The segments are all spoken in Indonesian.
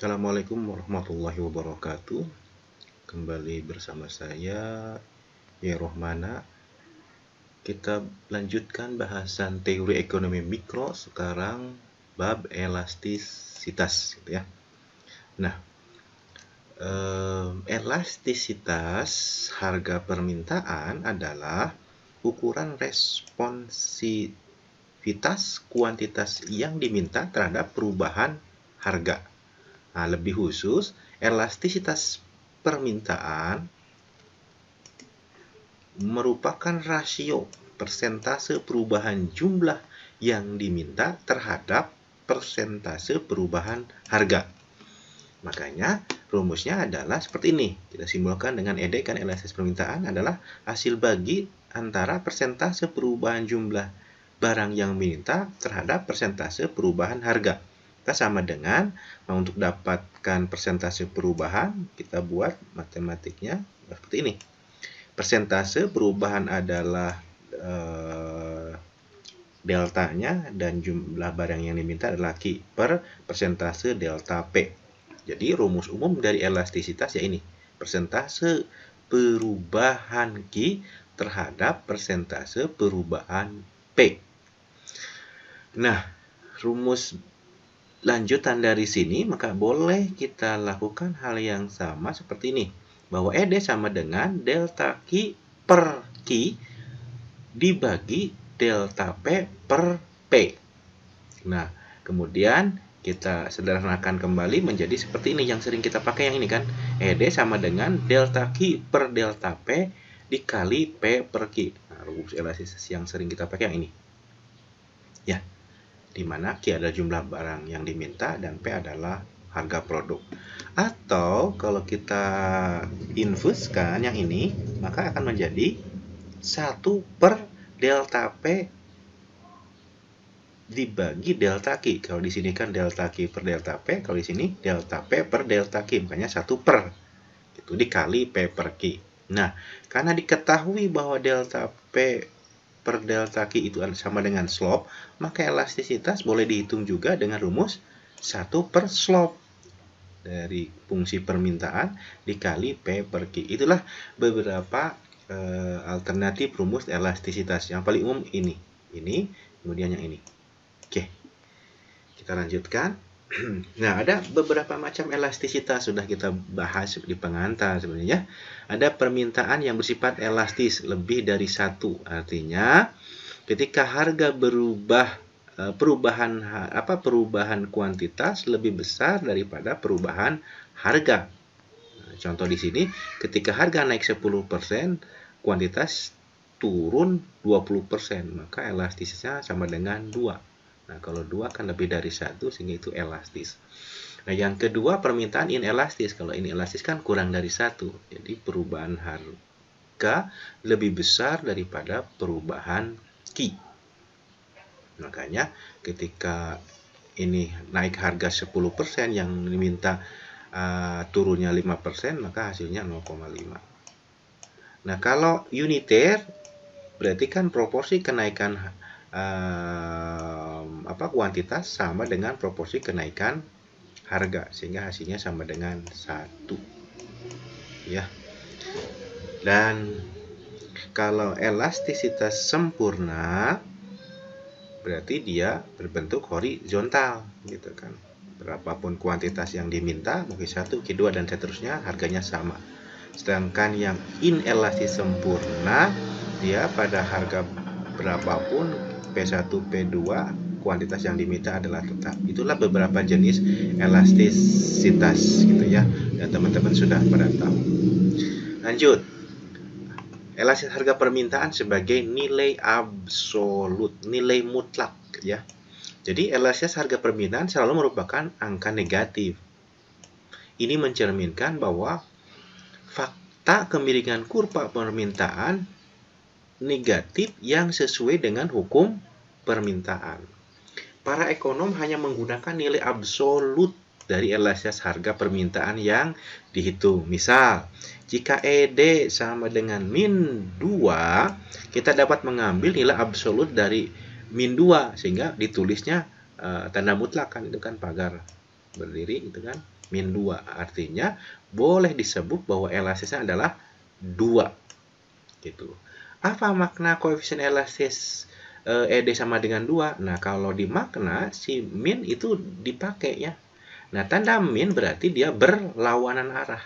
Assalamualaikum warahmatullahi wabarakatuh. Kembali bersama saya Ya Rohmana. Kita lanjutkan bahasan teori ekonomi mikro, sekarang bab elastisitas gitu ya. Nah, elastisitas harga permintaan adalah ukuran responsivitas kuantitas yang diminta terhadap perubahan harga. Nah, lebih khusus, elastisitas permintaan merupakan rasio persentase perubahan jumlah yang diminta terhadap persentase perubahan harga. Makanya rumusnya adalah seperti ini. Kita simbolkan dengan ED, kan elastisitas permintaan adalah hasil bagi antara persentase perubahan jumlah barang yang diminta terhadap persentase perubahan harga. Kita sama dengan, untuk dapatkan persentase perubahan, kita buat matematiknya seperti ini. Persentase perubahan adalah deltanya, dan jumlah barang yang diminta adalah Q per persentase delta P. Jadi rumus umum dari elastisitas ya ini, persentase perubahan Q terhadap persentase perubahan P. Nah, rumus lanjutan dari sini, maka boleh kita lakukan hal yang sama seperti ini, bahwa ED sama dengan delta Q per Q dibagi delta P per P. Nah, kemudian kita sederhanakan kembali menjadi seperti ini, yang sering kita pakai yang ini kan, ED sama dengan delta Q per delta P dikali P per Q. Nah, rumus elastisitas yang sering kita pakai yang ini ya, di mana Q adalah jumlah barang yang diminta dan P adalah harga produk. Atau kalau kita infuskan yang ini, maka akan menjadi 1 per delta P dibagi delta Q. Kalau di sini kan delta Q per delta P, kalau di sini delta P per delta Q, makanya 1 per itu dikali P per Q. Nah, karena diketahui bahwa delta P per delta Q itu sama dengan slope, maka elastisitas boleh dihitung juga dengan rumus 1 per slope dari fungsi permintaan dikali P per Q. Itulah beberapa alternatif rumus elastisitas. Yang paling umum ini, kemudian yang ini. Oke, kita lanjutkan. Nah, ada beberapa macam elastisitas, sudah kita bahas di pengantar sebenarnya. Ada permintaan yang bersifat elastis lebih dari satu, artinya ketika harga berubah, perubahan kuantitas lebih besar daripada perubahan harga. Nah, contoh di sini, ketika harga naik 10%, kuantitas turun 20%, maka elastisnya sama dengan 2. Nah, kalau 2 kan lebih dari 1, sehingga itu elastis. Nah, yang kedua, permintaan inelastis. Kalau inelastis kan kurang dari 1. Jadi perubahan harga lebih besar daripada perubahan Q. Makanya ketika ini naik harga 10%, yang diminta turunnya 5%, maka hasilnya 0,5. Nah, kalau uniter berarti kan proporsi kenaikan kuantitas sama dengan proporsi kenaikan harga, sehingga hasilnya sama dengan 1 ya. Dan kalau elastisitas sempurna berarti dia berbentuk horizontal gitu kan, berapapun kuantitas yang diminta, mungkin 1, Q2 dan seterusnya, harganya sama. Sedangkan yang inelastis sempurna, dia pada harga berapapun P1, P2, kuantitas yang diminta adalah tetap. Itulah beberapa jenis elastisitas gitu ya, dan teman-teman sudah pada tahu. Lanjut, elastisitas harga permintaan sebagai nilai absolut, nilai mutlak ya. Jadi elastisitas harga permintaan selalu merupakan angka negatif. Ini mencerminkan bahwa fakta kemiringan kurva permintaan negatif yang sesuai dengan hukum permintaan. Para ekonom hanya menggunakan nilai absolut dari elastisitas harga permintaan yang dihitung. Misal, jika ED sama dengan min 2, kita dapat mengambil nilai absolut dari min 2, sehingga ditulisnya tanda mutlak kan, itu kan pagar berdiri itu kan. min 2. Artinya boleh disebut bahwa elastisnya adalah 2. Gitu. Apa makna koefisien elastis ED sama dengan 2? Nah, kalau di makna si min itu dipakai ya. Nah, tanda min berarti dia berlawanan arah.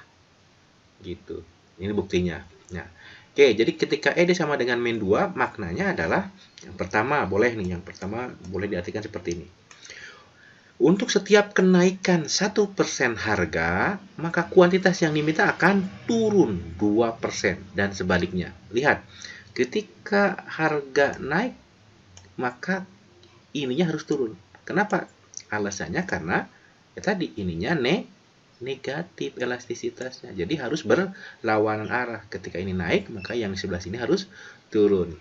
Gitu. Ini buktinya. Nah, oke, jadi ketika ED sama dengan min 2, maknanya adalah yang pertama boleh diartikan seperti ini. Untuk setiap kenaikan 1% harga, maka kuantitas yang diminta akan turun 2% dan sebaliknya. Lihat, ketika harga naik, maka ininya harus turun. Kenapa? Alasannya karena ya tadi ininya negatif elastisitasnya. Jadi harus berlawanan arah. Ketika ini naik, maka yang di sebelah sini harus turun.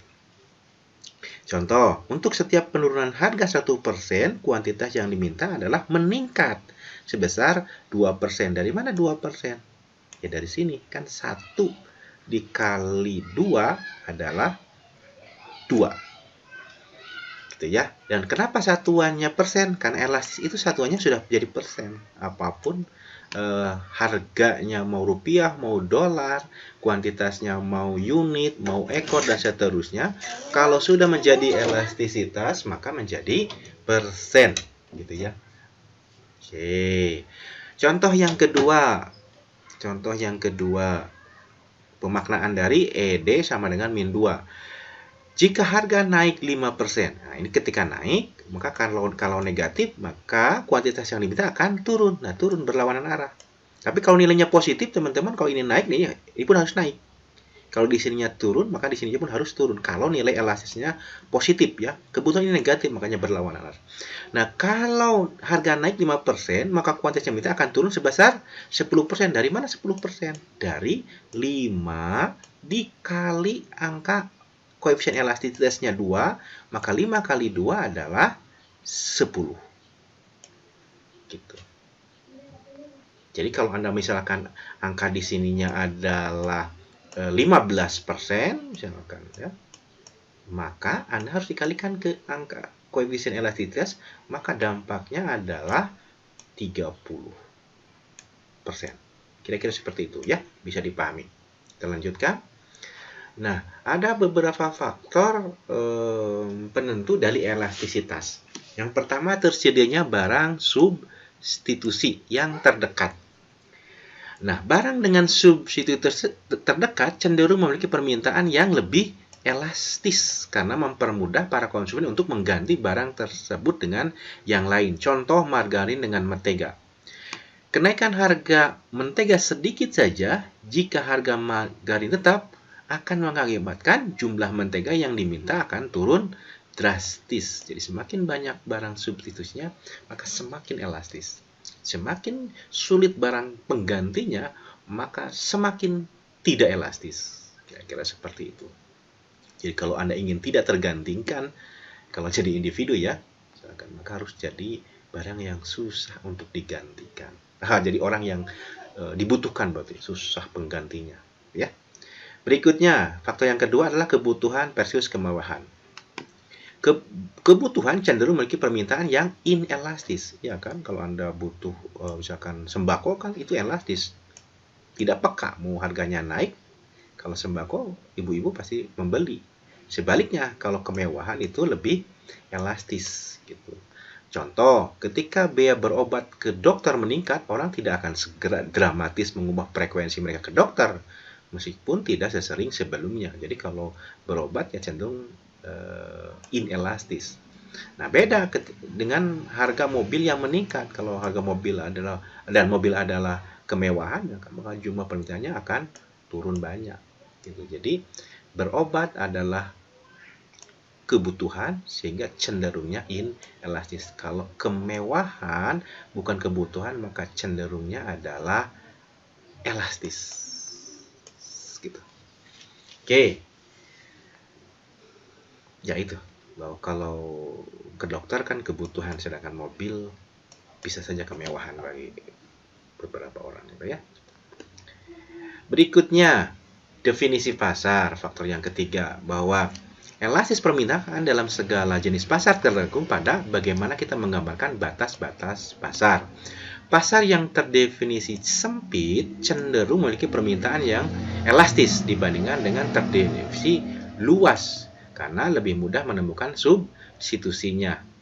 Contoh, untuk setiap penurunan harga 1%, kuantitas yang diminta adalah meningkat sebesar 2%. Dari mana 2%? Ya dari sini, kan 1 dikali 2 adalah 2. Gitu ya. Dan kenapa satuannya persen? Karena elastis itu satuannya sudah menjadi persen. Apapun harganya mau rupiah, mau dolar, kuantitasnya mau unit, mau ekor, dan seterusnya. Kalau sudah menjadi elastisitas, maka menjadi persen. Gitu ya. Oke. Contoh yang kedua. Pemaknaan dari ED sama dengan min 2. Jika harga naik 5%, nah ini ketika naik, maka kalau negatif, maka kuantitas yang diminta akan turun. Nah, turun berlawanan arah. Tapi kalau nilainya positif, teman-teman, kalau ini naik, ini pun harus naik. Kalau di sininya turun, maka di sininya pun harus turun. Kalau nilai elastisnya positif ya, kebetulan ini negatif, makanya berlawanan arah. Nah, kalau harga naik 5%, maka kuantitas yang diminta akan turun sebesar 10%. Dari mana 10%? Dari 5 dikali angka koefisien elastisitasnya 2, maka 5 kali 2 adalah 10. Gitu. Jadi kalau Anda misalkan angka di sininya adalah 15%, misalkan ya, maka Anda harus dikalikan ke angka koefisien elastisitas, maka dampaknya adalah 30%. Kira-kira seperti itu ya, bisa dipahami. Kita lanjutkan. Nah, ada beberapa faktor penentu dari elastisitas. Yang pertama, tersedianya barang substitusi yang terdekat. Nah, barang dengan substitusi terdekat cenderung memiliki permintaan yang lebih elastis karena mempermudah para konsumen untuk mengganti barang tersebut dengan yang lain. Contoh, margarin dengan mentega. Kenaikan harga mentega sedikit saja jika harga margarin tetap akan mengakibatkan jumlah mentega yang diminta akan turun drastis. Jadi semakin banyak barang substitusinya, maka semakin elastis. Semakin sulit barang penggantinya, maka semakin tidak elastis. Kira-kira seperti itu. Jadi kalau Anda ingin tidak tergantikan, kalau jadi individu ya, maka harus jadi barang yang susah untuk digantikan. Jadi orang yang dibutuhkan berarti susah penggantinya, ya. Berikutnya, faktor yang kedua adalah kebutuhan versus kemewahan. Kebutuhan cenderung memiliki permintaan yang inelastis, ya kan? Kalau Anda butuh misalkan sembako kan itu elastis, tidak peka mau harganya naik. Kalau sembako, ibu-ibu pasti membeli. Sebaliknya, kalau kemewahan itu lebih elastis, gitu. Contoh, ketika biaya berobat ke dokter meningkat, orang tidak akan segera dramatis mengubah frekuensi mereka ke dokter, meskipun tidak sesering sebelumnya. Jadi kalau berobat ya cenderung inelastis. Nah, beda dengan harga mobil yang meningkat. Kalau harga mobil adalah kemewahan, maka jumlah permintaannya akan turun banyak. Gitu. Jadi berobat adalah kebutuhan sehingga cenderungnya inelastis. Kalau kemewahan bukan kebutuhan, maka cenderungnya adalah elastis. Gitu. Oke. Ya itu, bahwa kalau ke dokter kan kebutuhan, sedangkan mobil bisa saja kemewahan bagi beberapa orang, gitu ya. Berikutnya, definisi pasar, faktor yang ketiga, bahwa elastis permintaan dalam segala jenis pasar tergantung pada bagaimana kita menggambarkan batas-batas pasar. Pasar yang terdefinisi sempit cenderung memiliki permintaan yang elastis dibandingkan dengan terdefinisi luas karena lebih mudah menemukan substitusinya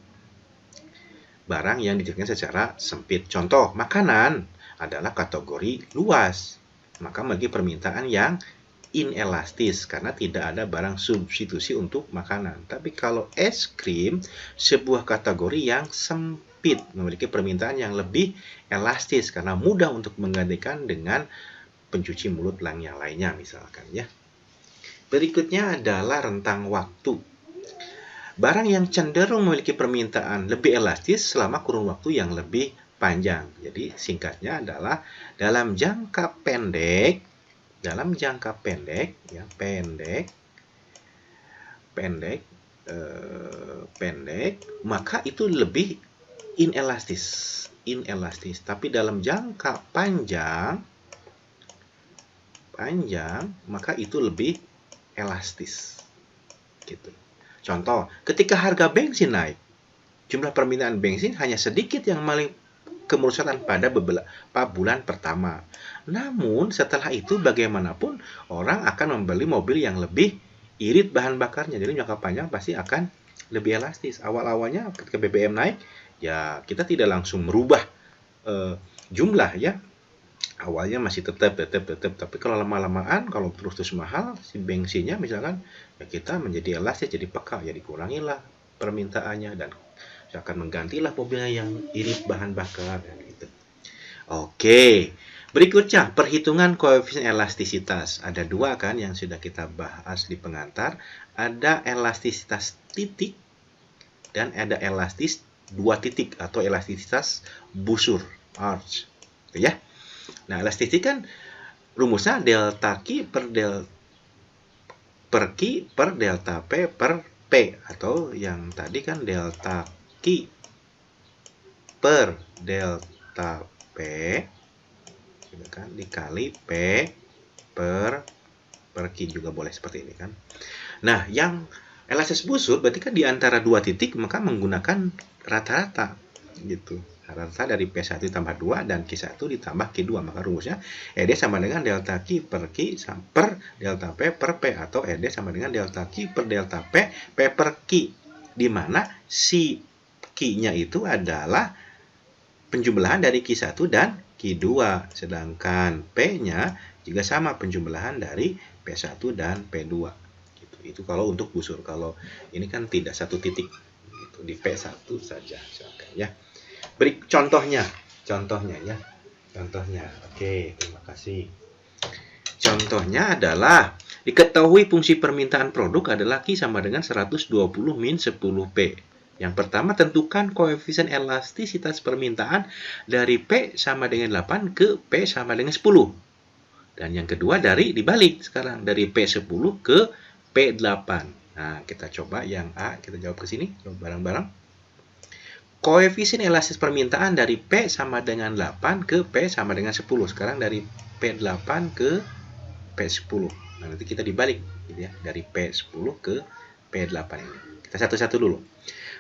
barang yang dijadikan secara sempit. Contoh, makanan adalah kategori luas, maka memiliki permintaan yang inelastis karena tidak ada barang substitusi untuk makanan. Tapi kalau es krim, sebuah kategori yang sempit, memiliki permintaan yang lebih elastis karena mudah untuk menggantikan dengan pencuci mulut yang lainnya misalkan ya. Berikutnya adalah rentang waktu. Barang yang cenderung memiliki permintaan lebih elastis selama kurun waktu yang lebih panjang. Jadi singkatnya adalah dalam jangka pendek, ya, pendek, maka itu lebih inelastis. Tapi dalam jangka panjang, maka itu lebih elastis. Gitu. Contoh, ketika harga bensin naik, jumlah permintaan bensin hanya sedikit yang mengalami kemerosotan pada beberapa bulan pertama. Namun setelah itu bagaimanapun orang akan membeli mobil yang lebih irit bahan bakarnya. Jadi jangka panjang pasti akan lebih elastis. Awal-awalnya ketika BBM naik, ya kita tidak langsung merubah jumlah ya. Awalnya masih tetap, tapi kalau lama-lamaan, kalau terus mahal si bensinnya misalkan, ya kita menjadi elastis, jadi peka, ya dikurangilah permintaannya dan akan menggantilah mobilnya yang irit bahan bakar gitu. Oke, berikutnya perhitungan koefisien elastisitas. Ada dua kan yang sudah kita bahas di pengantar. Ada elastisitas titik dan ada elastis dua titik atau elastisitas busur, arch, ya. Nah, elastisitas kan rumusnya delta Q per delta P per P, atau yang tadi kan delta Q per delta P gitu kan, dikali P per Q juga boleh seperti ini kan. Nah, yang elastis busur berarti kan di antara dua titik maka menggunakan rata-rata gitu. Rata dari P1 ditambah 2 dan Q1 ditambah Q2. Maka rumusnya ED sama dengan delta Q per Q per delta P per P, atau ED sama dengan delta Q per delta P per Q, di mana si Q-nya itu adalah penjumlahan dari Q1 dan Q2, sedangkan P-nya juga sama penjumlahan dari P1 dan P2. Itu kalau untuk busur. Kalau ini kan tidak satu titik gitu, di P1 saja ya. Beri contohnya ya. Oke, terima kasih. Contohnya adalah diketahui fungsi permintaan produk adalah Q sama dengan 120 min 10P. Yang pertama, tentukan koefisien elastisitas permintaan dari P sama dengan 8 ke P sama dengan 10. Dan yang kedua dibalik sekarang, dari P10 ke P8. Nah, kita coba yang A, kita jawab ke sini, coba bareng-bareng. Koefisien elastis permintaan dari P sama dengan 8 ke P sama dengan 10. Sekarang dari P8 ke P10. Nah, nanti kita dibalik gitu ya, dari P10 ke P8 ini. Kita satu-satu dulu.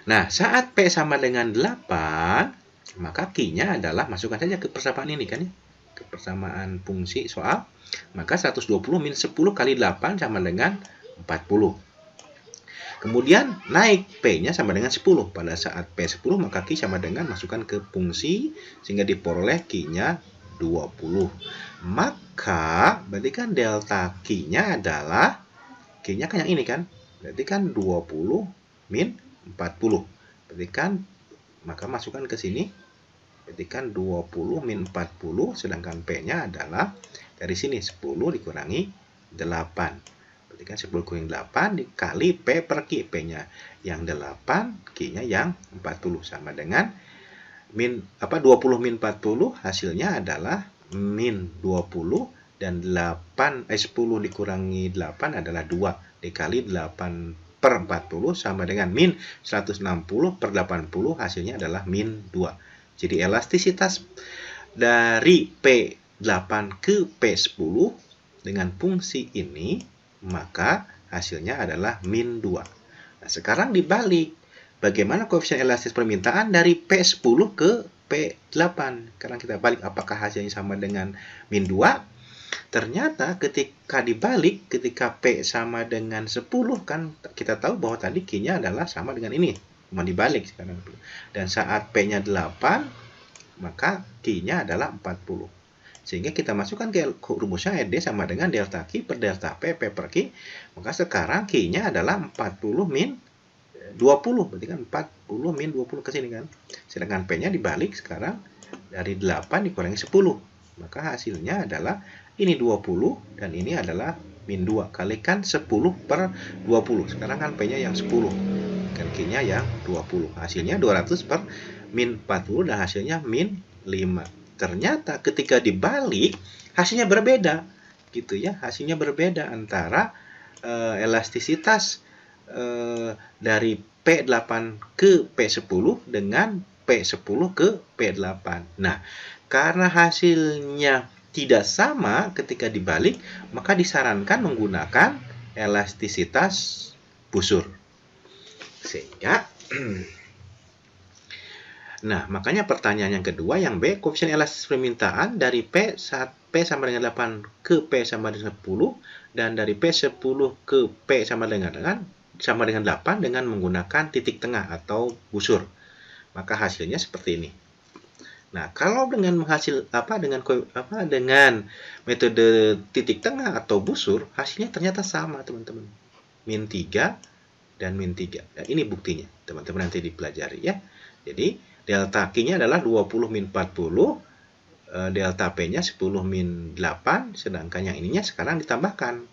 Nah, saat P sama dengan 8, maka Q-nya adalah, masukkan saja ke persamaan ini kan ya, ke persamaan fungsi soal. Maka 120 min 10 kali 8 sama dengan 40. Kemudian naik P-nya sama dengan 10. Pada saat P10 maka Q sama dengan, masukkan ke fungsi sehingga diperoleh Q-nya 20. Maka berarti kan delta Q-nya adalah, Q-nya kan yang ini kan, berarti kan 20 min 40. Berarti kan, maka masukkan ke sini, berarti kan 20 min 40, sedangkan P-nya adalah dari sini 10 dikurangi 8. Berarti kan 10 kuring 8 dikali P per Q, P-nya yang 8, Q-nya yang 40, sama dengan 20 min 40, hasilnya adalah min 20, dan 10 dikurangi 8 adalah 2, dikali 8 per 40 sama dengan min 160 per 80, hasilnya adalah min 2. Jadi elastisitas dari P8 ke P10 dengan fungsi ini, maka hasilnya adalah min 2. Nah, sekarang dibalik. Bagaimana koefisien elastis permintaan dari P10 ke P8. Sekarang kita balik apakah hasilnya sama dengan min 2. Ternyata ketika dibalik, ketika P sama dengan 10 kan kita tahu bahwa tadi Q-nya adalah sama dengan ini. Cuma dibalik sekarang. Dan saat P-nya 8, maka Q-nya adalah 40. Sehingga kita masukkan ke rumusnya ED sama dengan delta Q per delta P, P per Q. Maka sekarang Q-nya adalah 40 min 20. Berarti kan 40 min 20 ke sini kan. Sedangkan P-nya dibalik sekarang dari 8 dikurangi 10. Maka hasilnya adalah ini 20 dan ini adalah min 2. Kalikan 10 per 20. Sekarang kan P-nya yang 10. Dan Q-nya yang 20. Hasilnya 200 per min 40 dan hasilnya min 5. Ternyata ketika dibalik hasilnya berbeda gitu ya, hasilnya berbeda antara elastisitas dari P8 ke P10 dengan P10 ke P8. Nah, karena hasilnya tidak sama ketika dibalik, maka disarankan menggunakan elastisitas busur. Sehingga nah, makanya pertanyaan yang kedua yang B, koefisien elastis permintaan dari P saat P sama dengan 8 ke P sama dengan 10 dan dari P10 ke P sama dengan 8 dengan menggunakan titik tengah atau busur. Maka hasilnya seperti ini. Nah, kalau dengan dengan metode titik tengah atau busur, hasilnya ternyata sama, teman-teman. Min 3 dan min 3. Dan ini buktinya, teman-teman nanti dipelajari ya. Jadi delta Q-nya adalah 20 min 40, delta P-nya 10 min 8, sedangkan yang ininya sekarang ditambahkan.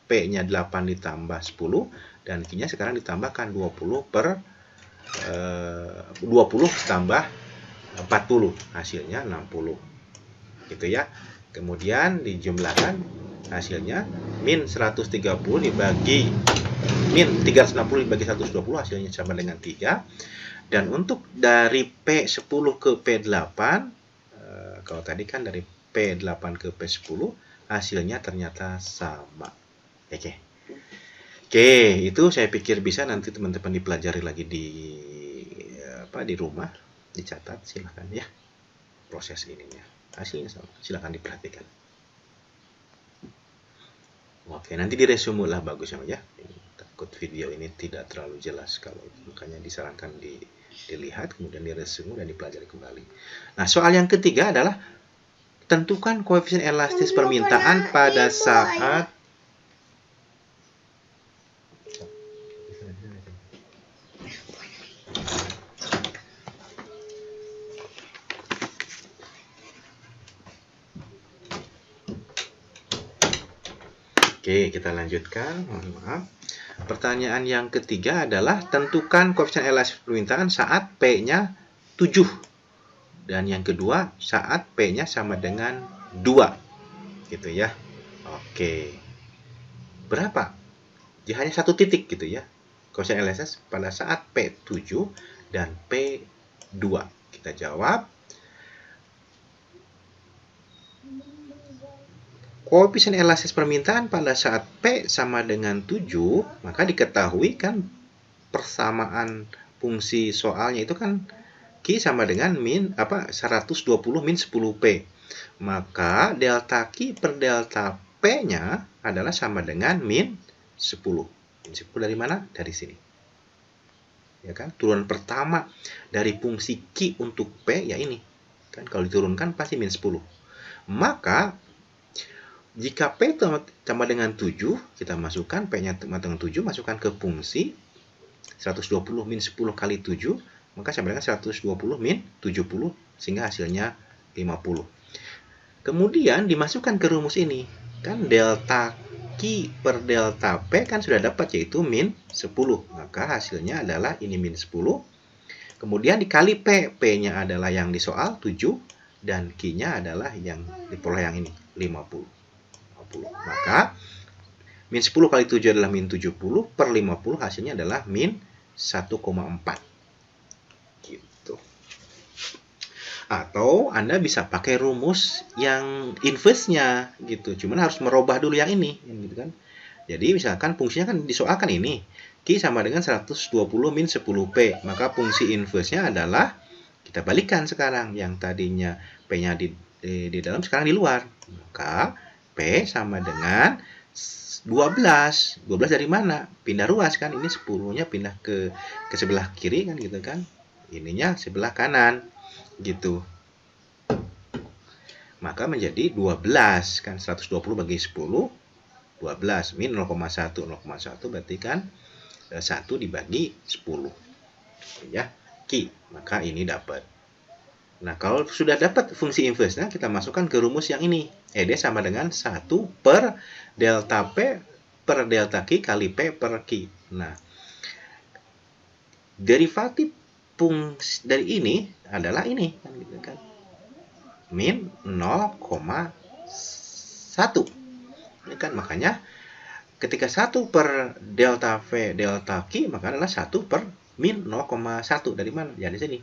P-nya 8 ditambah 10, dan Q-nya sekarang ditambahkan 20 per 20 tambah 40, hasilnya 60. Gitu ya. Kemudian dijumlahkan hasilnya min 130 dibagi min 360 dibagi 120, hasilnya sama dengan 3. Dan untuk dari P10 ke P8, kalau tadi kan dari P8 ke P10, hasilnya ternyata sama. Oke, itu saya pikir bisa nanti teman-teman dipelajari lagi di rumah, dicatat silahkan ya proses ininya. Hasilnya sama, silahkan diperhatikan. Oke, nanti diresume lah bagus ya. Takut video ini tidak terlalu jelas, kalau makanya disarankan dilihat, kemudian diresume dan dipelajari kembali. Nah, soal yang ketiga adalah tentukan koefisien elastis permintaan pada saat Oke, kita lanjutkan. Mohon maaf. Pertanyaan yang ketiga adalah tentukan koefisien elastis permintaan saat P-nya 7. Dan yang kedua saat P-nya sama dengan 2. Gitu ya. Oke. Berapa? Ya, hanya satu titik gitu ya. Koefisien elastis pada saat P7 dan P2. Kita jawab. Koefisien elastis permintaan pada saat P sama dengan 7, maka diketahui kan persamaan fungsi soalnya itu kan Q sama dengan 120 min 10P. Maka delta Q per delta P-nya adalah sama dengan min 10. Min 10 dari mana? Dari sini. Ya kan? Turunan pertama dari fungsi Q untuk P ya ini. Kan kalau diturunkan pasti min 10. Maka jika P sama dengan 7, kita masukkan P-nya sama dengan 7, masukkan ke fungsi 120 min 10 kali 7, maka sama dengan 120 min 70, sehingga hasilnya 50. Kemudian dimasukkan ke rumus ini, kan delta Q per delta P kan sudah dapat, yaitu min 10. Maka hasilnya adalah ini min 10. Kemudian dikali P, P-nya adalah yang di soal 7, dan Q-nya adalah yang diperoleh yang ini, 50. Maka min 10 kali 7 adalah min 70 per 50, hasilnya adalah min 1,4 gitu. Atau Anda bisa pakai rumus yang inverse-nya gitu, cuman harus merubah dulu yang ini gitu kan. Jadi misalkan fungsinya kan disoalkan ini Q sama dengan 120 min 10P, maka fungsi inverse-nya adalah Kita balikan sekarang, yang tadinya P-nya di dalam, sekarang di luar. Maka P sama dengan 12. 12 dari mana? Pindah ruas kan, ini 10-nya pindah ke sebelah kiri kan gitu kan. Ininya sebelah kanan gitu. Maka menjadi 12 kan, 120 bagi 10, 12 min 0,1. 0,1 berarti kan 1 dibagi 10. Ya, Q. Maka ini dapat. Nah, kalau sudah dapat fungsi inverse-nya, kita masukkan ke rumus yang ini. ED sama dengan 1 per delta P per delta Q kali P per Q. Nah, derivatif fungsi dari ini adalah ini. Kan? Min 0,1. Ini kan makanya ketika 1 per delta V delta Q, maka adalah 1 per min 0,1. Dari mana? Ya, di sini.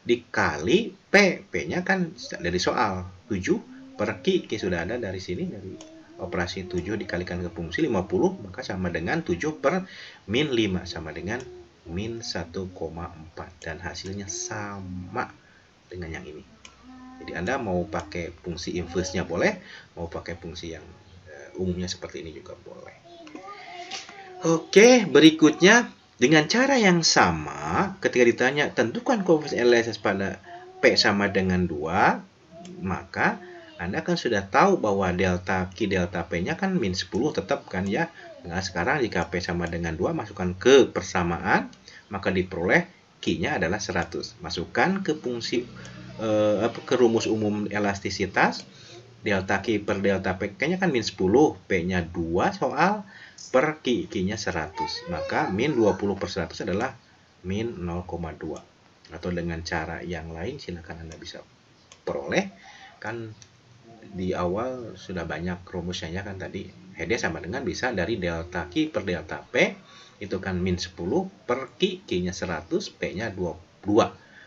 Dikali P. P-nya kan dari soal 7 per Q. Q sudah ada dari sini, dari operasi 7 dikalikan ke fungsi 50, maka sama dengan 7 per min 5, sama dengan min 1,4. Dan hasilnya sama dengan yang ini. Jadi Anda mau pakai fungsi inverse-nya boleh, mau pakai fungsi yang umumnya seperti ini juga boleh. Oke, berikutnya dengan cara yang sama, ketika ditanya tentukan koefisien LHS pada P sama dengan 2, maka Anda kan sudah tahu bahwa delta Q delta P-nya kan min 10 tetap kan ya. Nah, sekarang jika P sama dengan 2, masukkan ke persamaan, maka diperoleh Q-nya adalah 100. Masukkan ke fungsi ke rumus umum elastisitas, delta Q per delta P nya kan min 10, P-nya 2 soal, per Q-nya 100. Maka min 20 per 100 adalah min 0,2. Atau dengan cara yang lain silakan Anda bisa peroleh. Kan di awal sudah banyak rumusnya kan tadi. HD sama dengan bisa dari delta Q per delta P, itu kan min 10 per Q, Q-nya 100, P-nya 2.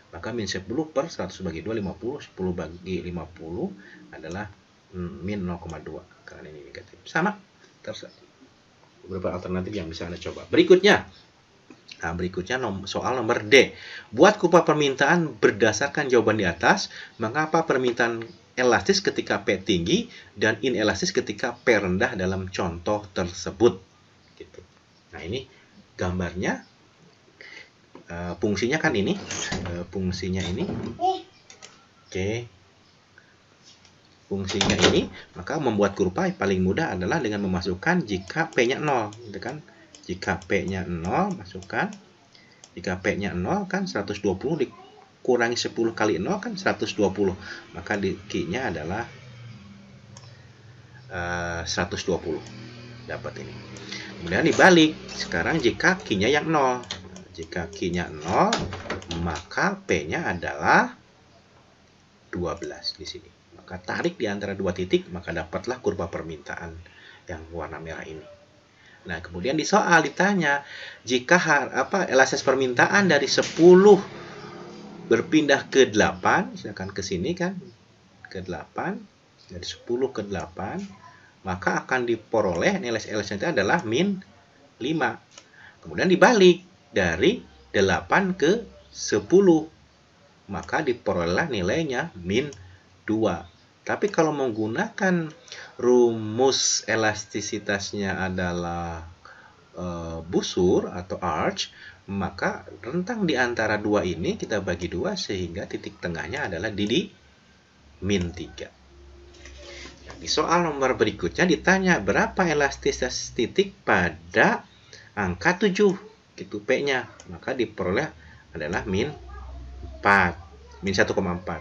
Maka min 10 per 100 bagi 2, 50. 10 bagi 50 adalah min 0,2. Karena ini negatif. Sama. Beberapa alternatif yang bisa Anda coba. Berikutnya soal nomor D. Buat kurva permintaan berdasarkan jawaban di atas. Mengapa permintaan elastis ketika P tinggi dan inelastis ketika P rendah dalam contoh tersebut? Gitu. Nah, ini gambarnya. Fungsinya kan ini. Fungsinya ini. Oke. Fungsinya ini, maka membuat kurva paling mudah adalah dengan memasukkan jika P-nya 0, gitu kan? Jika P-nya 0, masukkan. Jika P-nya 0 kan 120 dikurangi 10 kali 0 kan 120. Maka Q-nya adalah 120. Dapat ini. Kemudian dibalik. Sekarang jika Q-nya yang 0. Jika Q-nya 0, maka P-nya adalah 12 di sini. Maka tarik di antara dua titik, maka dapatlah kurva permintaan yang warna merah ini. Nah, kemudian di soal ditanya, jika elastis permintaan dari 10 berpindah ke 8, silakan ke sini kan, ke 8, dari 10 ke 8, maka akan diperoleh nilai LHS itu adalah min 5. Kemudian dibalik, dari 8 ke 10, maka diperoleh nilainya min 2. Tapi kalau menggunakan rumus elastisitasnya adalah busur atau arch, maka rentang di antara dua ini kita bagi 2 sehingga titik tengahnya adalah di min 3. Di soal nomor berikutnya ditanya berapa elastisitas titik pada angka 7, gitu P-nya. Maka diperoleh adalah min 4. Min 1,4.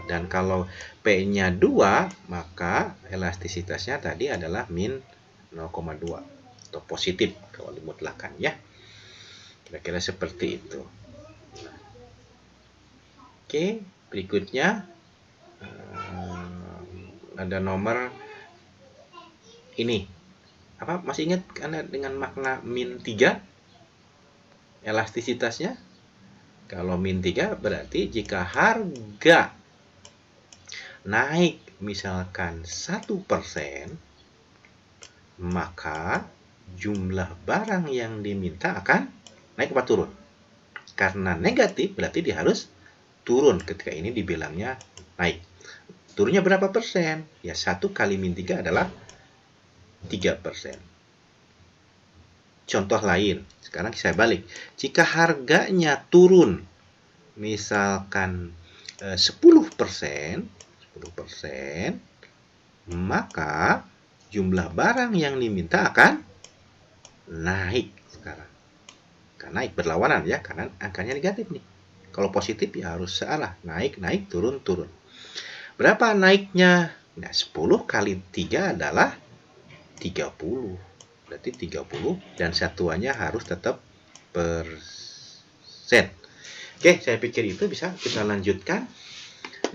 Dan kalau P-nya 2, maka elastisitasnya tadi adalah min 0,2 atau positif kalau dimutlakan ya. Kira-kira seperti itu. Oke, berikutnya ada nomor ini. Masih ingat Anda dengan makna min 3? Elastisitasnya? Kalau min 3 berarti jika harga naik misalkan 1%, maka jumlah barang yang diminta akan naik atau turun. Karena negatif berarti dia harus turun ketika ini dibilangnya naik. Turunnya berapa persen? Ya 1 kali min 3 adalah 3%. Contoh lain, sekarang saya balik. Jika harganya turun, misalkan 10%, maka jumlah barang yang diminta akan naik sekarang. Karena naik berlawanan ya, karena angkanya negatif nih. Kalau positif ya harus searah, naik, turun. Berapa naiknya? Nah, 10 kali 3 adalah 30. Berarti 30 dan satuannya harus tetap persen. Oke, saya pikir itu bisa kita lanjutkan.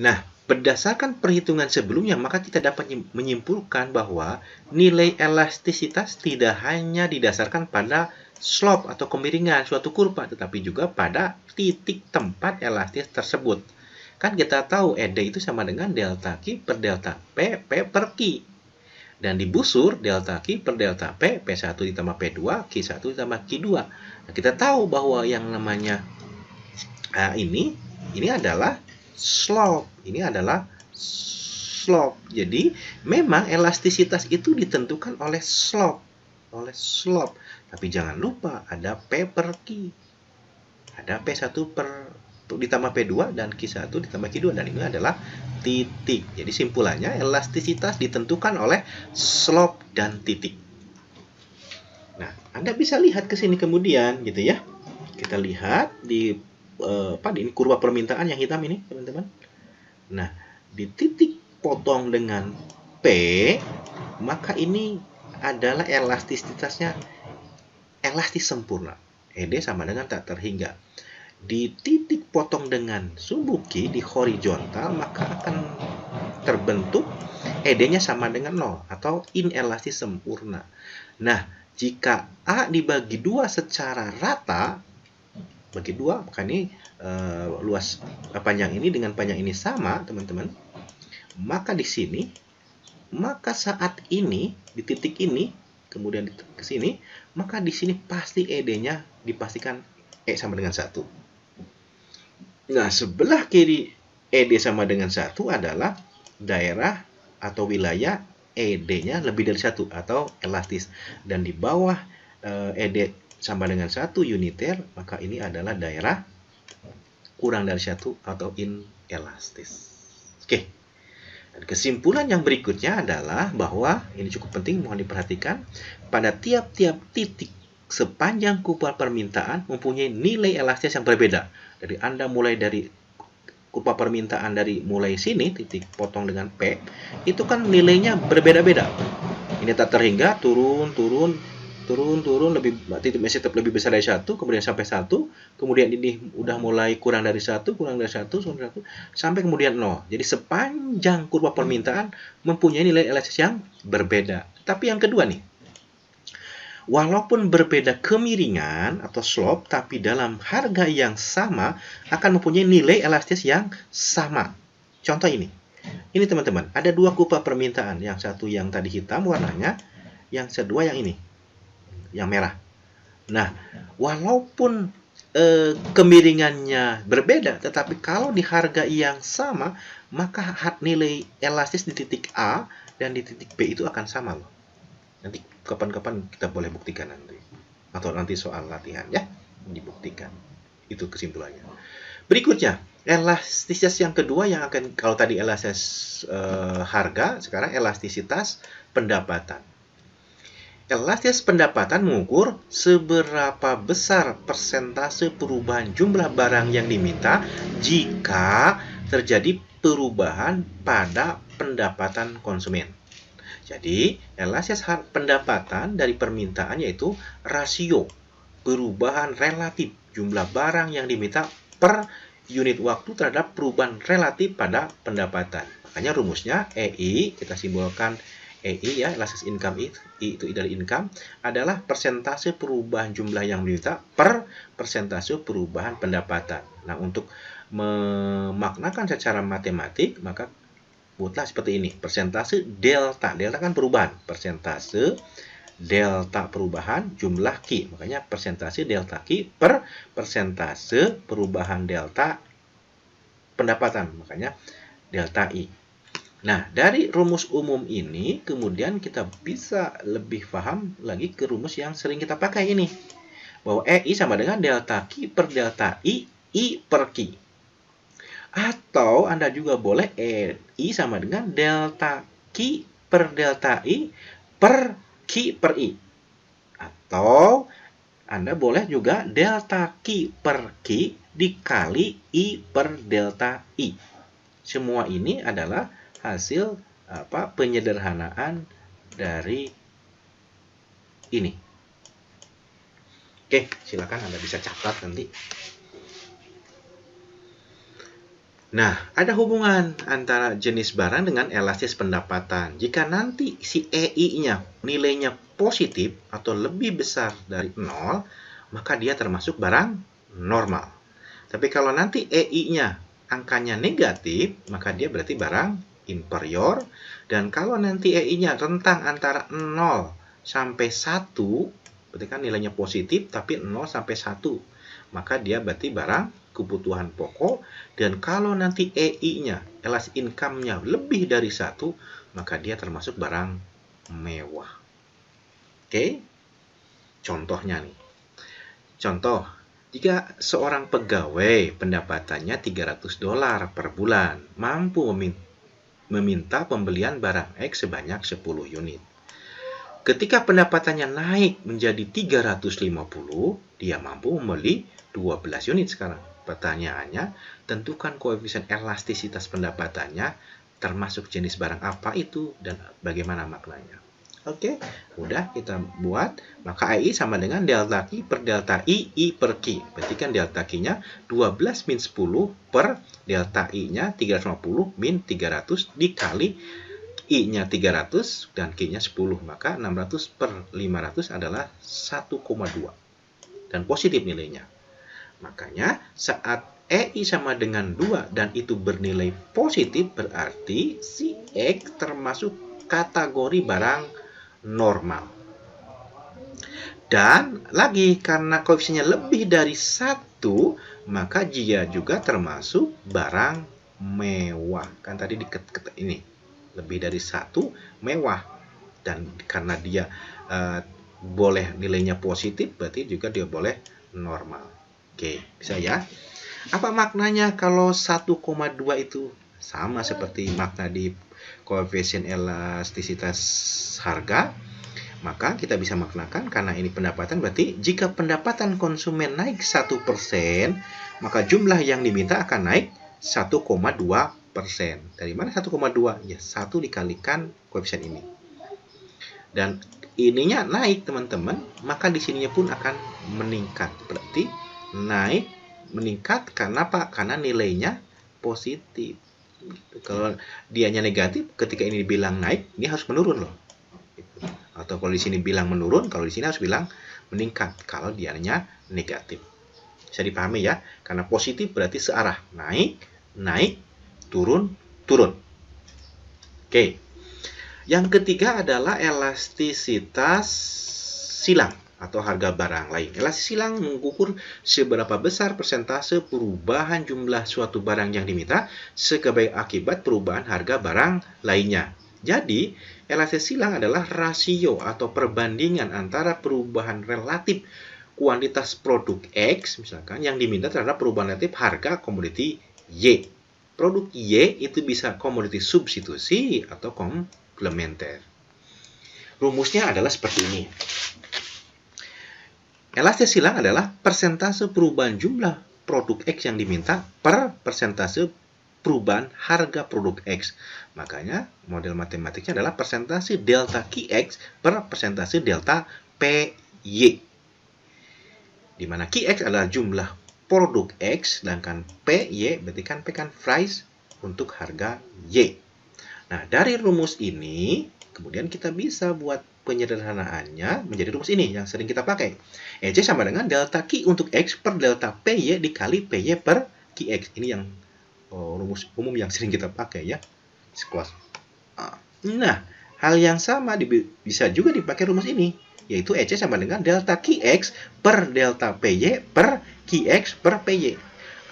Nah, berdasarkan perhitungan sebelumnya, maka kita dapat menyimpulkan bahwa nilai elastisitas tidak hanya didasarkan pada slope atau kemiringan suatu kurva, tetapi juga pada titik tempat elastis tersebut. Kan kita tahu ED itu sama dengan delta Q per delta P, P per Q. Dan di busur, delta Q per delta P, P1 ditambah P2, Q1 ditambah Q2. Nah, kita tahu bahwa yang namanya ini adalah slope. Ini adalah slope. Jadi, memang elastisitas itu ditentukan oleh slope. Tapi jangan lupa ada P per Q. Ada P1 per ditambah P2 dan Q1 ditambah Q2, dan ini adalah titik. Jadi simpulannya elastisitas ditentukan oleh slope dan titik. Nah, Anda bisa lihat ke sini kemudian gitu ya. Kita lihat di ini kurva permintaan yang hitam ini, teman-teman. Nah, di titik potong dengan P, maka ini adalah elastisitasnya elastis sempurna. ED sama dengan tak terhingga. Di titik potong dengan sumbu Q di horizontal, maka akan terbentuk ED-nya sama dengan 0 atau inelastis sempurna. Nah, jika A dibagi 2 secara rata, bagi 2, maka ini luas panjang ini dengan panjang ini sama, teman-teman. Maka di sini, maka saat ini di titik ini, kemudian ke sini, maka di sini pasti ED-nya dipastikan E sama dengan 1. Nah, sebelah kiri ED sama dengan 1 adalah daerah atau wilayah ED-nya lebih dari 1 atau elastis. Dan di bawah ED sama dengan 1 uniter, maka ini adalah daerah kurang dari 1 atau inelastis. Oke. Dan kesimpulan yang berikutnya adalah bahwa, ini cukup penting, mohon diperhatikan, pada tiap-tiap titik sepanjang kurva permintaan mempunyai nilai elastis yang berbeda. Jadi Anda mulai dari kurva permintaan dari mulai sini, titik potong dengan P, itu kan nilainya berbeda-beda. Ini tak terhingga, turun, lebih titik tetap lebih besar dari 1, kemudian sampai 1, kemudian ini udah mulai kurang dari 1, sampai kemudian 0. Jadi sepanjang kurva permintaan mempunyai nilai elastis yang berbeda. Tapi yang kedua nih, walaupun berbeda kemiringan atau slope, tapi dalam harga yang sama akan mempunyai nilai elastis yang sama. Contoh ini. Ini teman-teman, ada dua kurva permintaan. Yang satu yang tadi hitam warnanya, yang kedua yang ini, yang merah. Nah, walaupun kemiringannya berbeda, tetapi kalau di harga yang sama, maka nilai elastis di titik A dan di titik B itu akan sama loh. Nanti kapan-kapan kita boleh buktikan nanti, atau nanti soal latihan ya, dibuktikan. Itu kesimpulannya. Berikutnya, elastisitas yang kedua yang akan, kalau tadi elastisitas harga, sekarang elastisitas pendapatan. Elastisitas pendapatan mengukur seberapa besar persentase perubahan jumlah barang yang diminta jika terjadi perubahan pada pendapatan konsumen. Jadi, elastisitas pendapatan dari permintaan yaitu rasio perubahan relatif jumlah barang yang diminta per unit waktu terhadap perubahan relatif pada pendapatan. Makanya rumusnya EI, kita simbolkan EI ya, elastis income I itu dari income, adalah persentase perubahan jumlah yang diminta per persentase perubahan pendapatan. Nah, untuk memaknakan secara matematik, maka buatlah seperti ini, persentase delta. Delta kan perubahan, persentase delta perubahan jumlah Q. Makanya persentase delta Q per persentase perubahan delta pendapatan, makanya delta I. Nah, dari rumus umum ini kemudian kita bisa lebih paham lagi ke rumus yang sering kita pakai ini, bahwa EI sama dengan delta Q per delta I per Q. Atau Anda juga boleh EI sama dengan delta Q per delta I per Q per I. Atau Anda boleh juga delta Q per Q dikali I per delta I. Semua ini adalah hasil penyederhanaan dari ini. Oke, silakan Anda bisa catat nanti. Nah, ada hubungan antara jenis barang dengan elastis pendapatan. Jika nanti si EI-nya nilainya positif atau lebih besar dari 0, maka dia termasuk barang normal. Tapi kalau nanti EI-nya angkanya negatif, maka dia berarti barang inferior. Dan kalau nanti EI-nya rentang antara 0 sampai 1, berarti kan nilainya positif, tapi 0 sampai 1, maka dia berarti barang kebutuhan pokok. Dan kalau nanti EI-nya, elastic income-nya lebih dari 1, maka dia termasuk barang mewah. Oke? Contohnya nih. Contoh, jika seorang pegawai pendapatannya $300 per bulan, mampu meminta pembelian barang X sebanyak 10 unit. Ketika pendapatannya naik menjadi 350, dia mampu membeli 12 unit sekarang. Pertanyaannya, tentukan koefisien elastisitas pendapatannya, termasuk jenis barang apa itu dan bagaimana maknanya. Oke, udah kita buat. Maka EI sama dengan delta Q per delta I per Q. Berarti kan delta Q-nya 12 min 10 per delta I-nya 350 min 300 dikali I-nya 300 dan Q-nya 10. Maka 600 per 500 adalah 1,2. Dan positif nilainya. Makanya saat EI sama dengan 2 dan itu bernilai positif, berarti si X termasuk kategori barang normal. Dan lagi karena koefisiennya lebih dari 1, maka dia juga termasuk barang mewah. Kan tadi deket ini lebih dari 1 mewah. Dan karena dia boleh nilainya positif, berarti juga dia boleh normal. Oke, bisa ya. Apa maknanya kalau 1,2 itu? Sama seperti makna di koefisien elastisitas harga. Maka kita bisa maknakan, karena ini pendapatan, berarti jika pendapatan konsumen naik 1%, maka jumlah yang diminta akan naik 1,2%. Dari mana 1,2? Ya, 1 dikalikan koefisien ini. Dan ininya naik, teman-teman, maka di sininya pun akan meningkat. Berarti naik, meningkat, karena apa? Karena nilainya positif. Kalau dianya negatif, ketika ini dibilang naik, ini harus menurun loh. Atau kalau di sini bilang menurun, kalau di sini harus bilang meningkat kalau dianya negatif. Bisa dipahami ya? Karena positif berarti searah, naik, naik, turun, turun. Oke. Yang ketiga adalah elastisitas silang atau harga barang lain. Elastisitas silang mengukur seberapa besar persentase perubahan jumlah suatu barang yang diminta sebagai akibat perubahan harga barang lainnya. Jadi, elastisitas silang adalah rasio atau perbandingan antara perubahan relatif kuantitas produk X, misalkan, yang diminta terhadap perubahan relatif harga komoditi Y. Produk Y itu bisa komoditi substitusi atau komplementer. Rumusnya adalah seperti ini. Elastisitas silang adalah persentase perubahan jumlah produk X yang diminta per persentase perubahan harga produk X. Makanya model matematiknya adalah persentase delta QX per persentase delta PY. Di mana QX adalah jumlah produk X, sedangkan PY berarti kan P kan price untuk harga Y. Nah, dari rumus ini kemudian kita bisa buat penyederhanaannya menjadi rumus ini yang sering kita pakai. EC sama dengan delta Q untuk X per delta PY dikali PY per QX. Ini yang rumus umum yang sering kita pakai ya sekelas. Nah, hal yang sama bisa juga dipakai rumus ini, yaitu EC sama dengan delta QX per delta PY per QX per PY.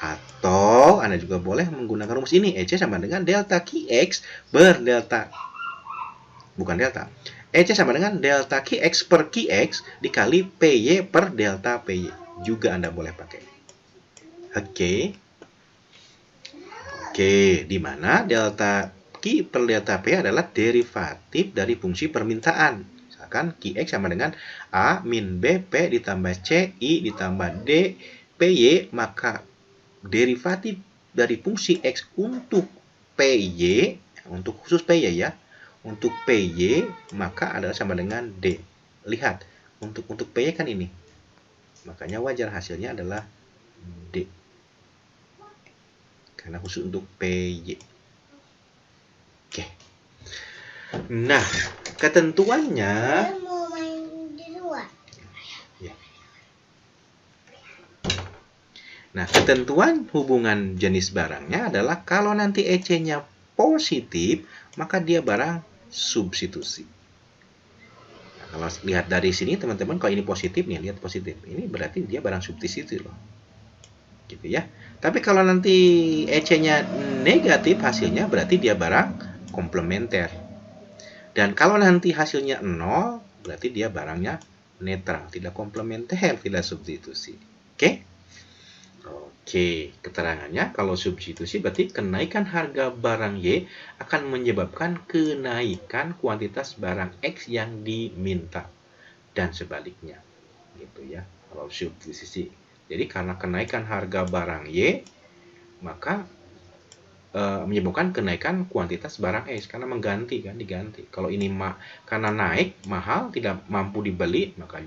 Atau Anda juga boleh menggunakan rumus ini, EC sama dengan delta QX berdelta, bukan delta, EC sama dengan delta QX per QX dikali PY per delta PY. Juga Anda boleh pakai. Oke, di mana delta Q per delta P adalah derivatif dari fungsi permintaan. Misalkan Qx sama dengan A min B P ditambah C I ditambah D PY, maka derivatif dari fungsi X untuk PY, untuk khusus PY ya, untuk PY maka adalah sama dengan D. Lihat, untuk PY kan ini. Makanya wajar hasilnya adalah D. Karena khusus untuk PY. Oke. Nah, ketentuannya mau main di luar. Ya. Nah, ketentuan hubungan jenis barangnya adalah kalau nanti EC-nya positif, maka dia barang substitusi. Nah, kalau lihat dari sini teman-teman, kalau ini positif nih, lihat positif. Ini berarti dia barang substitusi loh. Gitu ya. Tapi kalau nanti EC-nya negatif hasilnya berarti dia barang komplementer. Dan kalau nanti hasilnya 0, berarti dia barangnya netral, tidak komplementer, tidak substitusi. Oke? Oke, keterangannya kalau substitusi berarti kenaikan harga barang Y akan menyebabkan kenaikan kuantitas barang X yang diminta. Dan sebaliknya. Gitu ya, kalau substitusi. Jadi karena kenaikan harga barang Y, maka menyebabkan kenaikan kuantitas barang X karena mengganti kan, diganti. Kalau ini karena naik mahal tidak mampu dibeli, maka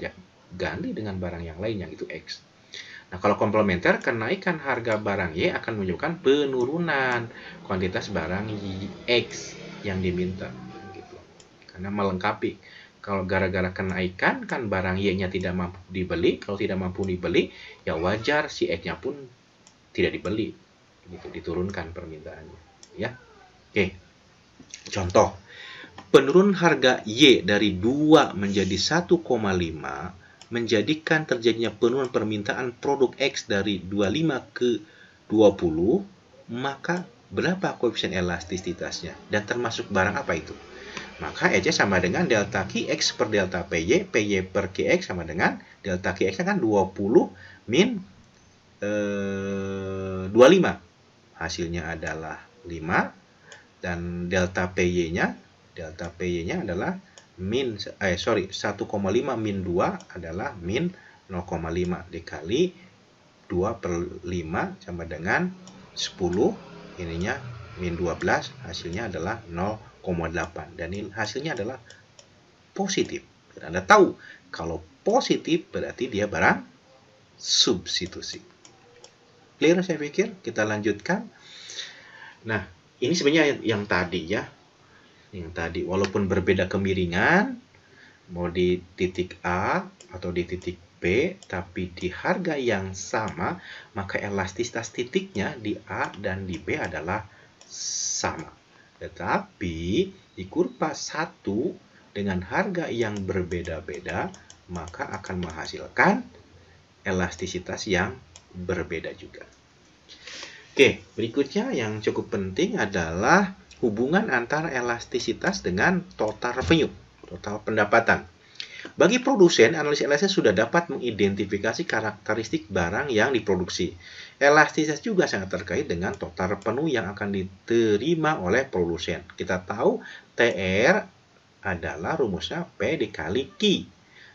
ganti dengan barang yang lain yang itu X. Nah, kalau komplementer, kenaikan harga barang Y akan menyebabkan penurunan kuantitas barang X yang diminta gitu. Karena melengkapi. Kalau gara-gara kenaikan kan barang Y-nya tidak mampu dibeli, kalau tidak mampu dibeli ya wajar si X-nya pun tidak dibeli. Gitu, diturunkan permintaannya ya. Oke. Contoh, penurunan harga Y dari 2 menjadi 1,5 menjadikan terjadinya penurunan permintaan produk X dari 25 ke 20, maka berapa koefisien elastisitasnya dan termasuk barang apa itu? Maka EC sama dengan delta QX per delta PY, PY per QX sama dengan delta QX kan 20 min 25. Hasilnya adalah 5 dan delta PY-nya adalah 1,5 min 2 adalah min 0,5 dikali 2 per 5 sama dengan 10, ininya min 12, hasilnya adalah 0,8 dan ini hasilnya adalah positif. Dan Anda tahu kalau positif berarti dia barang substitusi. Clear saya pikir, kita lanjutkan. Nah, ini sebenarnya yang tadi ya. Yang tadi walaupun berbeda kemiringan, mau di titik A atau di titik B, tapi di harga yang sama, maka elastisitas titiknya di A dan di B adalah sama. Tetapi di kurva 1 dengan harga yang berbeda-beda, maka akan menghasilkan elastisitas yang berbeda juga. Oke, berikutnya yang cukup penting adalah hubungan antara elastisitas dengan total revenue, total pendapatan. Bagi produsen, analis elastisitas sudah dapat mengidentifikasi karakteristik barang yang diproduksi. Elastisitas juga sangat terkait dengan total revenue yang akan diterima oleh produsen. Kita tahu TR adalah rumusnya P dikali Q.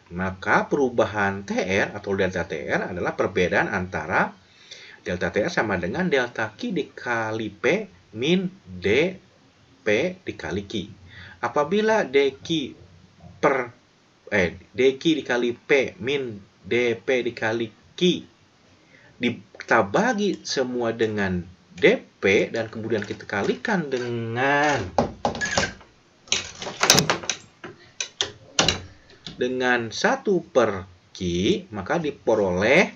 Maka perubahan TR atau delta TR adalah perbedaan antara delta TR sama dengan delta Q dikali P min dP dikali Q. Apabila dQ dikali P min dP dikali Q kita bagi semua dengan dP dan kemudian kita kalikan dengan 1 per Q, maka diperoleh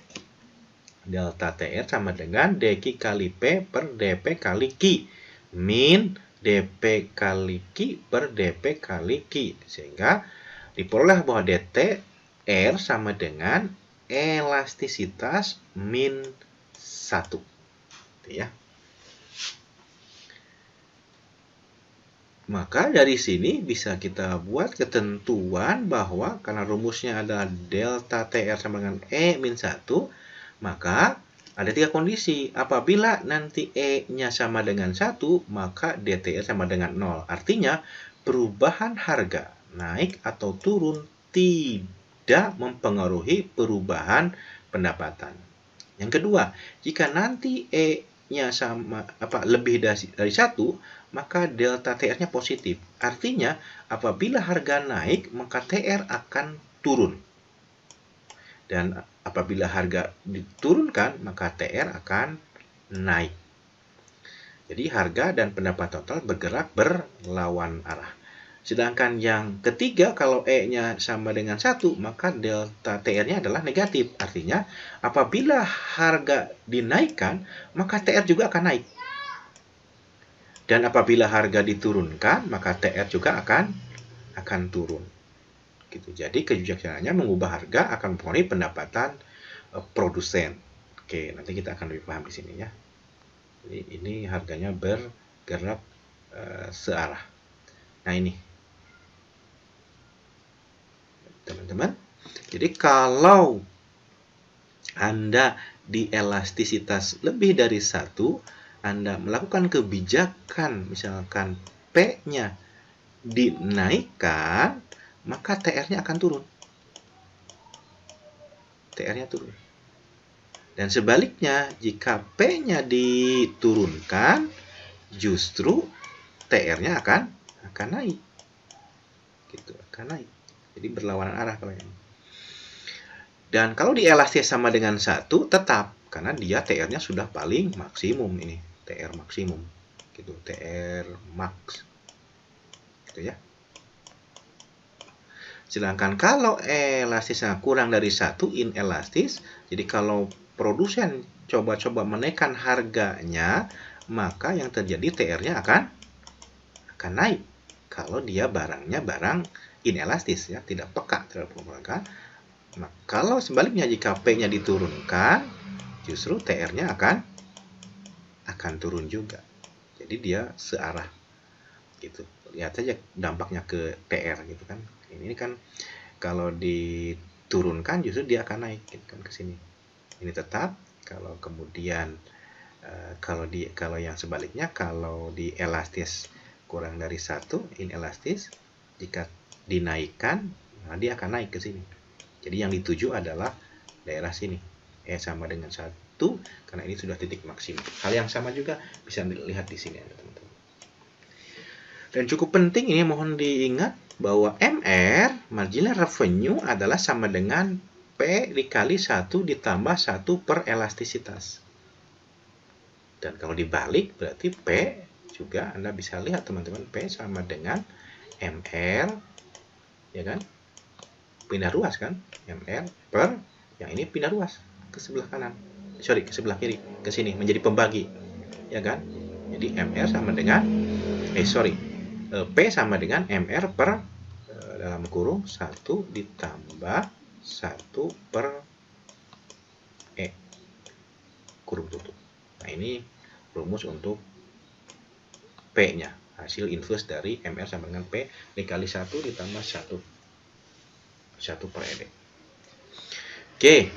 delta TR sama dengan dQ kali P per dP kali Q min dP kali Q per dP kali Q. Sehingga diperoleh bahwa DTR sama dengan elastisitas min 1. gitu ya. Maka dari sini bisa kita buat ketentuan bahwa karena rumusnya adalah delta TR sama dengan E min 1, maka ada 3 kondisi. Apabila nanti E-nya sama dengan 1, maka DTR sama dengan 0. Artinya, perubahan harga naik atau turun tidak mempengaruhi perubahan pendapatan. Yang kedua, jika nanti E-nya sama lebih dari 1, maka delta TR-nya positif. Artinya, apabila harga naik, maka TR akan turun. Dan apabila harga diturunkan, maka TR akan naik. Jadi harga dan pendapat total bergerak berlawan arah. Sedangkan yang ketiga, kalau E-nya sama dengan 1, maka delta TR-nya adalah negatif. Artinya, apabila harga dinaikkan, maka TR juga akan naik. Dan apabila harga diturunkan, maka TR juga akan turun. Gitu. Jadi kebijaksananya mengubah harga akan mempengaruhi pendapatan produsen. Oke, nanti kita akan lebih paham di sini ya. Jadi ini harganya bergerak searah. Nah ini, teman-teman. Jadi kalau Anda di elastisitas lebih dari 1, Anda melakukan kebijakan, misalkan P-nya dinaikkan, maka TR-nya akan turun. TR-nya turun. Dan sebaliknya, jika P-nya diturunkan, justru TR-nya akan naik. Gitu, akan naik. Jadi berlawanan arah kalau ini. Dan kalau di elastis sama dengan 1, tetap. Karena dia TR-nya sudah paling maksimum ini. TR maksimum. Gitu, TR max. Gitu ya. Sedangkan kalau elastisnya kurang dari 1, inelastis, jadi kalau produsen coba-coba menaikkan harganya, maka yang terjadi TR-nya akan naik. Kalau dia barangnya barang inelastis ya, tidak peka terhadap pergerakan. Nah, kalau sebaliknya jika P-nya diturunkan, justru TR-nya akan turun juga. Jadi dia searah. Gitu. Lihat saja dampaknya ke TR gitu kan. Ini kan kalau diturunkan justru dia akan naik gitu kan ke sini. Ini tetap. Kalau kemudian kalau yang sebaliknya, kalau di elastis kurang dari 1, inelastis, jika dinaikkan, nah dia akan naik ke sini. Jadi yang dituju adalah daerah sini. E sama dengan 1, karena ini sudah titik maksimum. Hal yang sama juga bisa dilihat di sini, teman-teman. Dan cukup penting ini, mohon diingat bahwa MR, marginal revenue, adalah sama dengan P dikali 1 ditambah 1 per elastisitas. Dan kalau dibalik, berarti P juga Anda bisa lihat, teman-teman, P sama dengan MR, ya kan? Pindah ruas kan? MR per, yang ini pindah ruas ke sebelah kanan. Sorry, ke sebelah kiri, ke sini, menjadi pembagi. Ya kan? Jadi MR sama dengan, P sama dengan MR per, dalam kurung, 1 ditambah 1 per E, kurung tutup. Nah, ini rumus untuk P-nya, hasil inverse dari MR sama dengan P dikali 1 ditambah 1 per ED. Oke,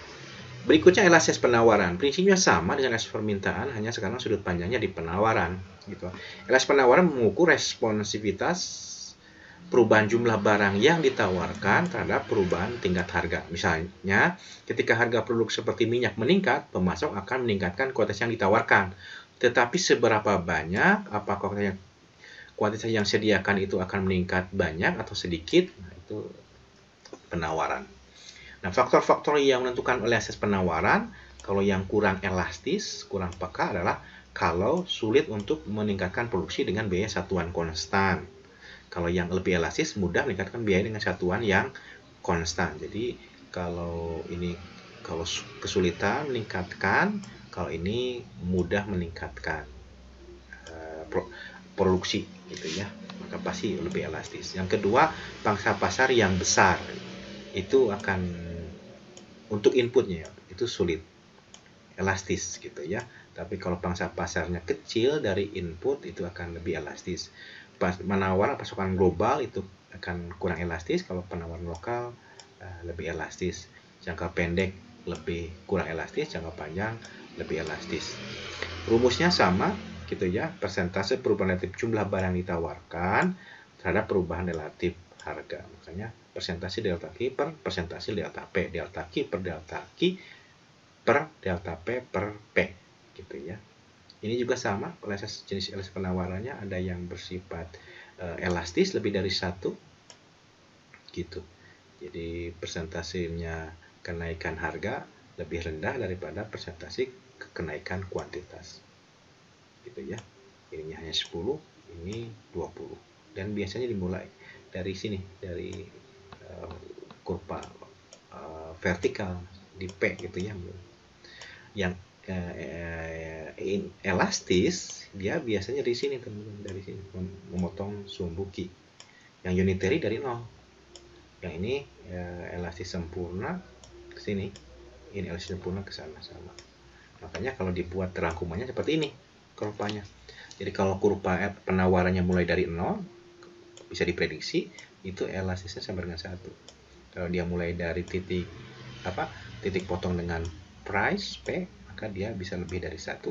berikutnya elastis penawaran. Prinsipnya sama dengan elastis permintaan, hanya sekarang sudut pandangnya di penawaran. Gitu. Elastis penawaran mengukur responsivitas perubahan jumlah barang yang ditawarkan terhadap perubahan tingkat harga. Misalnya, ketika harga produk seperti minyak meningkat, pemasok akan meningkatkan kuantitas yang ditawarkan. Tetapi seberapa banyak, apakah kuantitas yang disediakan itu akan meningkat banyak atau sedikit, nah, itu penawaran. Nah, faktor-faktor yang menentukan elastis penawaran, kalau yang kurang elastis, kurang peka adalah kalau sulit untuk meningkatkan produksi dengan biaya satuan konstan. Kalau yang lebih elastis, mudah meningkatkan biaya dengan satuan yang konstan. Jadi kalau ini kesulitan meningkatkan, kalau ini mudah meningkatkan produksi gitu ya, maka pasti lebih elastis. Yang kedua, pangsa pasar yang besar itu akan untuk inputnya itu sulit, elastis gitu ya. Tapi kalau pangsa pasarnya kecil dari input itu akan lebih elastis. Penawaran pasokan global itu akan kurang elastis, kalau penawaran lokal lebih elastis. Jangka pendek lebih kurang elastis, jangka panjang lebih elastis. Rumusnya sama gitu ya, persentase perubahan relatif jumlah barang ditawarkan terhadap perubahan relatif harga. Makanya persentase delta Q per persentase delta P, delta Q per delta Q per delta P per P gitu ya. Ini juga sama, jenis LS penawarannya ada yang bersifat elastis lebih dari satu gitu. Jadi persentasenya kenaikan harga lebih rendah daripada persentase kenaikan kuantitas. Gitu ya. Ininya hanya 10, ini 20. Dan biasanya dimulai dari sini, dari kurva vertikal di P gitu ya. Yang elastis dia biasanya di sini teman-teman, dari sini memotong sumbu Q. Yang unitary dari 0. Yang ini elastis sempurna ke sini, ini elastis sempurna ke sana sama. Makanya kalau dibuat rangkumannya seperti ini kurvanya. Jadi kalau kurva penawarannya mulai dari 0 bisa diprediksi itu elastisnya sama dengan 1. Kalau dia mulai dari titik potong dengan price P, maka dia bisa lebih dari 1.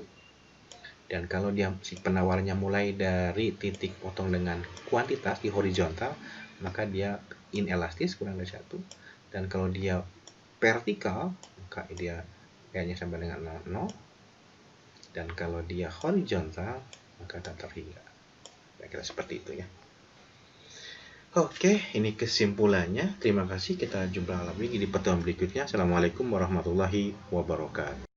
Dan kalau dia penawarannya mulai dari titik potong dengan kuantitas di horizontal, maka dia inelastis kurang dari 1. Dan kalau dia vertikal, maka dia P-nya sama dengan 0. Dan kalau dia horizontal, maka tak terhingga. Kira-kira seperti itu ya. Oke, ini kesimpulannya. Terima kasih. Kita jumpa lagi di pertemuan berikutnya. Assalamualaikum warahmatullahi wabarakatuh.